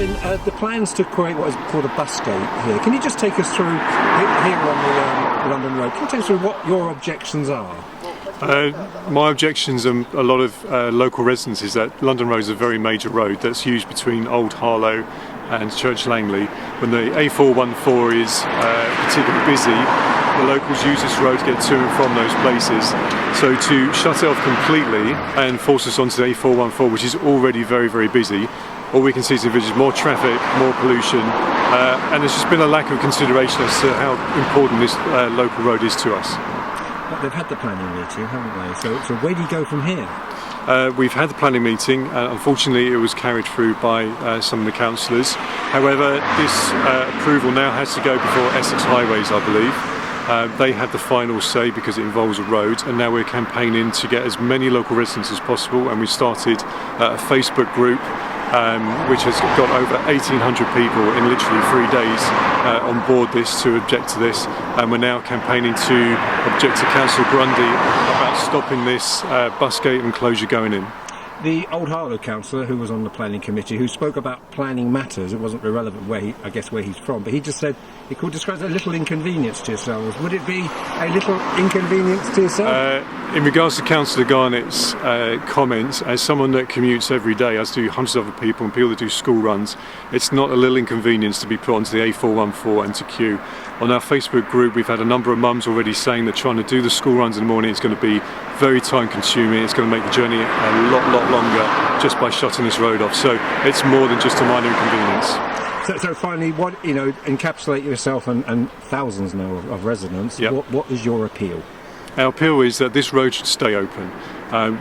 Colin, the plans to create what is called a bus gate here, can you just take us through, here on the London Road, can you take us through what your objections are? My objections and a lot of local residents is that London Road is a very major road that's used between Old Harlow and Church Langley. When the A414 is particularly busy, the locals use this road to get to and from those places. So to shut it off completely and force us onto the A414, which is already very, very busy, all we can see is more traffic, more pollution, and there's just been a lack of consideration as to how important this local road is to us. But they've had the planning meeting, haven't they? So where do you go from here? We've had the planning meeting. Unfortunately, it was carried through by some of the councillors. However, this approval now has to go before Essex Highways, I believe. They had the final say because it involves a road, and now we're campaigning to get as many local residents as possible, and we started a Facebook group which has got over 1,800 people in literally 3 days on board this to object to this, and we're now campaigning to object to Councillor Grundy about stopping this bus gate and closure going in. The Old Harlow councillor, who was on the planning committee, who spoke about planning matters, it wasn't irrelevant where he's from, but he just said he could describe it as a little inconvenience to yourselves. Would it be a little inconvenience to yourself? In regards to Councillor Garnett's comments, as someone that commutes every day, as do hundreds of other people and people that do school runs, it's not a little inconvenience to be put onto the A414 and to queue. On our Facebook group, we've had a number of mums already saying that trying to do the school runs in the morning is going to be very time consuming. It's going to make the journey a lot longer just by shutting this road off. So it's more than just a minor inconvenience. So finally, what, encapsulate yourself and thousands now of residents. Yep. What is your appeal? Our appeal is that this road should stay open.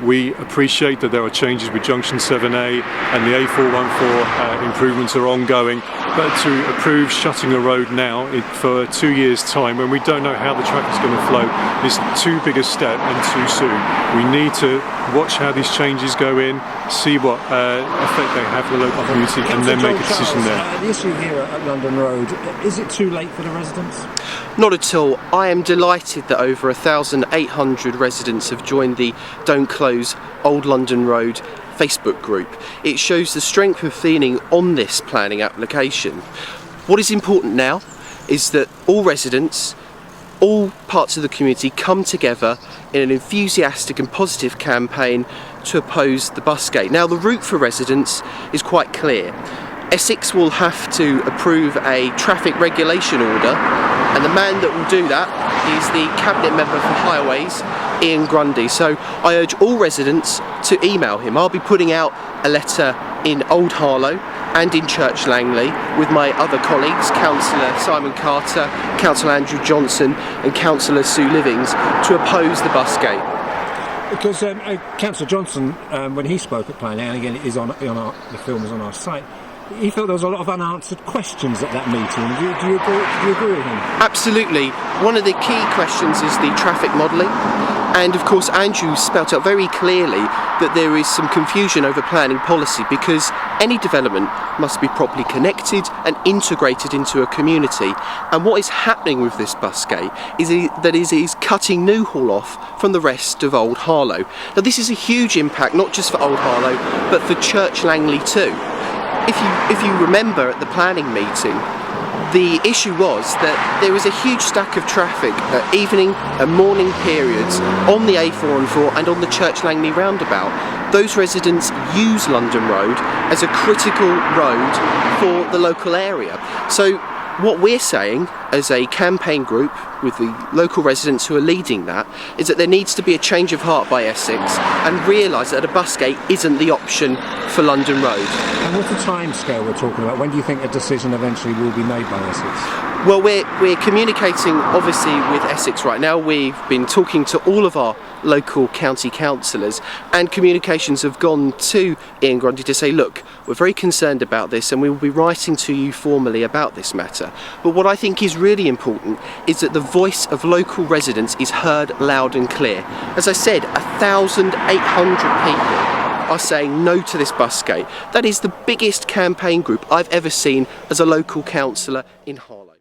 We appreciate that there are changes with Junction 7A and the A414 improvements are ongoing, but to approve shutting a road now for 2 years' time when we don't know how the traffic's going to flow is too big a step and too soon. We need to watch how these changes go in, see what effect they have for the local community, and then make a decision there. The issue here at London Road, is it too late for the residents? Not at all. I am delighted that over 1,800 residents have joined the Don't Close Old London Road Facebook group. It shows the strength of feeling on this planning application. What is important now is that all residents, all parts of the community come together in an enthusiastic and positive campaign to oppose the bus gate. Now, the route for residents is quite clear. Essex will have to approve a traffic regulation order, and the man that will do that is the Cabinet Member for Highways, Ian Grundy. So I urge all residents to email him. I'll be putting out a letter in Old Harlow and in Church Langley with my other colleagues, Councillor Simon Carter, Councillor Andrew Johnson and Councillor Sue Livings, to oppose the bus gate. Because Councillor Johnson, when he spoke at planning, and again it is the film is on our site, he felt there was a lot of unanswered questions at that meeting. Do you agree with him? Absolutely. One of the key questions is the traffic modelling, and of course Andrew spelt out very clearly that there is some confusion over planning policy because any development must be properly connected and integrated into a community, and what is happening with this bus gate is that it is cutting Newhall off from the rest of Old Harlow. Now this is a huge impact not just for Old Harlow but for Church Langley too. If you remember at the planning meeting, the issue was that there was a huge stack of traffic at evening and morning periods on the A414 and on the Church Langley roundabout. Those residents use London Road as a critical road for the local area. So what we're saying as a campaign group with the local residents who are leading that is that there needs to be a change of heart by Essex and realise that a bus gate isn't the option for London Road. And what's the time scale we're talking about? When do you think a decision eventually will be made by Essex? Well, we're communicating obviously with Essex right now. We've been talking to all of our local county councillors, and communications have gone to Ian Grundy to say, look, we're very concerned about this and we will be writing to you formally about this matter. But what I think is really important is that the voice of local residents is heard loud and clear. As I said, 1,800 people are saying no to this bus gate. That is the biggest campaign group I've ever seen as a local councillor in Harlow.